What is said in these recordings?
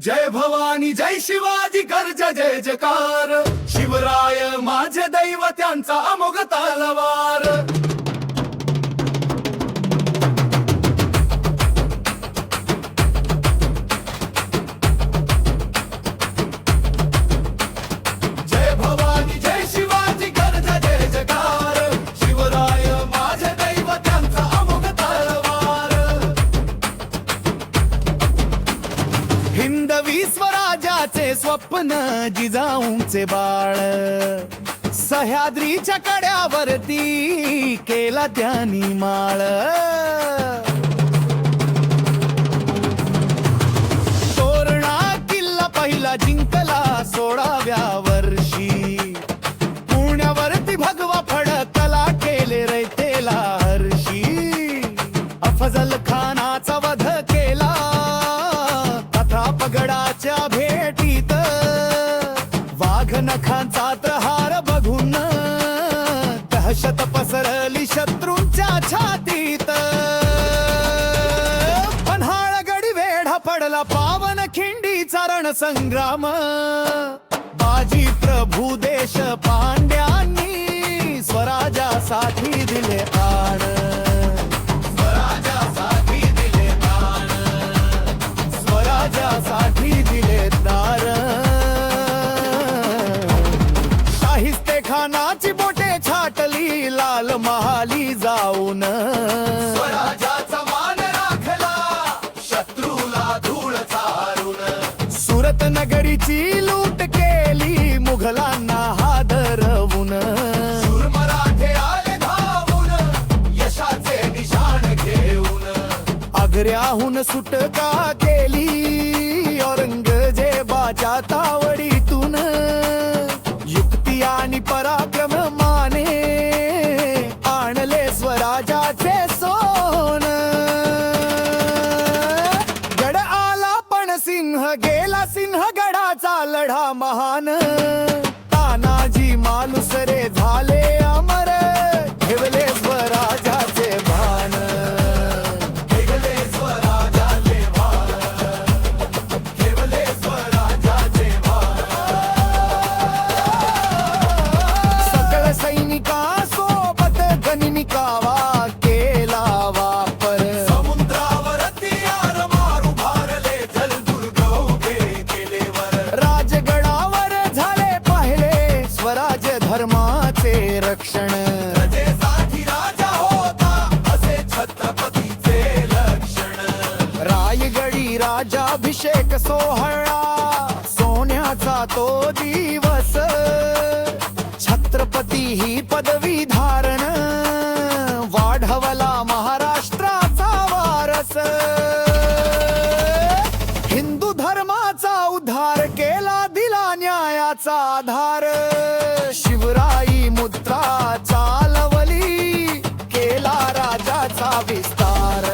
जय भवानी जय शिवाजी गर्ज जय जयकार, शिवराय माझे दैव त्यांचा अमोघ तलवार। जय भवानी जय शिवाजी गर्ज जय जयकार, शिवराय माझे दैव त्यांचा अमोघ तलवार। हिंदवी स्वराज्याचे स्वप्न जिजाऊंचे बाळ, सह्याद्रीच्या कड्यावरती केला त्यांनी माळ। तोरणा किल्ला पहिला जिंकला 16व्या वर्षी, पुण्यावरती भगवा फडकला केले रयतेला हर्षी। अफजल खानाचा वध केला प्रतापगडाच्या भेटीत, वाघ नखांचा प्रहार बघून दहशत पसरली शत्रूंच्या छातीत। पन्हाळगडी वेढा पडला पावन खिंडीचा रणसंग्राम, बाजी प्रभू देश पांड्यांनी स्वराज्यासाठी दिले प्राण। साठी दिले दार, शाहिस्ते खानाची बोटे छाटली लाल महाली जाऊन, स्वराज्याचा मान राखला शत्रूला धूळ चारून। सुरत नगरीची लूट केली मुघलांना हादरवून, शूर मराठे आले धावून यशाचे निशाण घेऊन। आग्र्याहून सुटका केली औरंगजेबाच्या तावडीतून, युक्ती आणि पराक्रमाने आणले स्वराज्याचे सोन। गड आला पण सिंह गेला, सिंहगडाचा लढा महान। तानाजी मालुसरे झाले अमर, ठेवले स्वराज्याचे भान। सैनिकावा केला वापर, समुद्रावरती आरमार उभारले जलदुर्ग उभे केले वर। राजगडावर झाले पाहिले स्वराज्य धर्माचे रक्षण, प्रजेसाठी राजा होता असे छत्रपतीचे लक्षण। रायगडी राजाभिषेक सोहळा सोन्याचा तो दिवस, छत्रपती ही पदवी धारण वाढवला महाराष्ट्राचा वारस। हिंदू धर्माचा उद्धार केला, दिला न्यायाचा आधार। शिवराई मुद्रा चालवली, केला राजाचा विस्तार।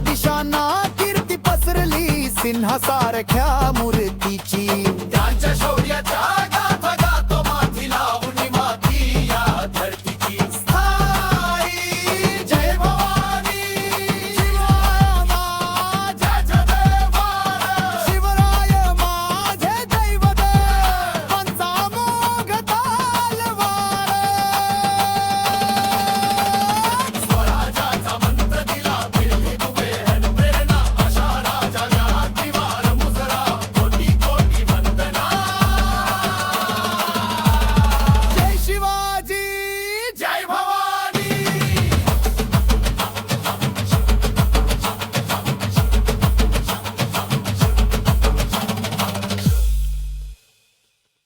दिशांना कीर्ती पसरली, सिंहासारख्या